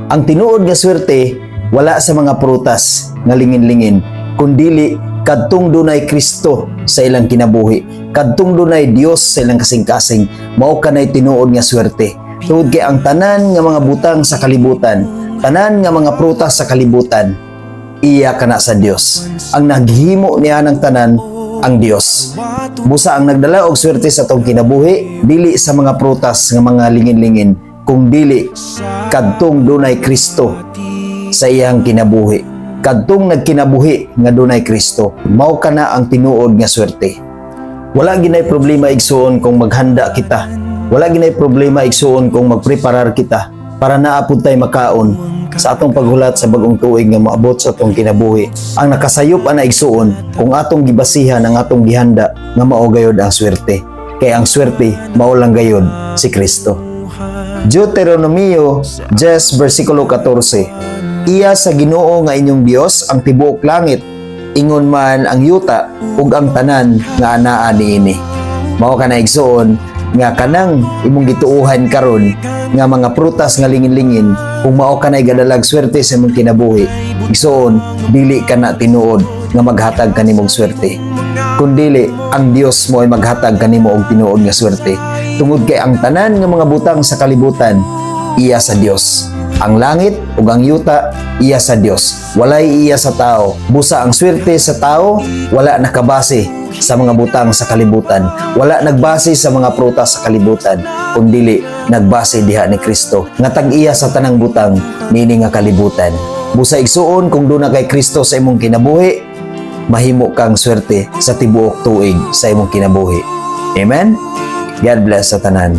Ang tinuod nga swerte wala sa mga prutas nga lingin-lingin, kundili kadtong dunay Kristo sa ilang kinabuhi, kadtong dunay Dios sa ilang kasing-kasing, mao kanay tinuod nga swerte. Tungod kay ang tanan nga mga butang sa kalibutan, tanan nga mga prutas sa kalibutan, iya kana sa Dios. Ang naghimo niya ng tanan ang Dios. Busa ang nagdala og swerte sa atong kinabuhi, dili sa mga prutas nga mga lingin-lingin, kung dili kadtong dunay Kristo sa iyang kinabuhi. Kadtong nagkinabuhi nga dunay Kristo, mao kana ang tinuod nga swerte. Wala ginay problema igsuon kung maghanda kita. Wala ginay problema igsuon kung magpreparar kita para naapod tay makaon sa atong paghulat sa bagong tuig nga moabot sa atong kinabuhi. Ang nakasayop ana igsuon kung atong gibasihan ang atong gihanda nga mao gayud ang swerte. Kay ang swerte mao lang gayud si Kristo. Deuteronomio 10 versikulo 14. Iya sa Ginoo nga inyong Dios ang tibuok langit, ingon man ang yuta ug ang tanan nga anaa niini. Mao kana igsuon nga kanang imong gituuhan karon nga mga prutas nga lingin-lingin, kung mao kanay gadalag swerte sa imong kinabuhi, igsuon dili kana tinuod nga maghatag kanimong swerte, kundili ang Dios mo ay maghatag kanimo og tinuod nga swerte. Tungod kay ang tanan nga mga butang sa kalibutan iya sa Dios. Ang langit ug ang yuta iya sa Dios, walay iya sa tao. Busa ang swerte sa tao wala nakabase sa mga butang sa kalibutan, wala nagbase sa mga prutas sa kalibutan, kundili nagbase diha ni Kristo nga tag-iya sa tanang butang niini nga kalibutan. Busa igsuon kung duna kay Kristo sa imong kinabuhi, mahimo kang swerte sa tibuok tuig sa imong kinabuhi. Amen. God bless sa tanan.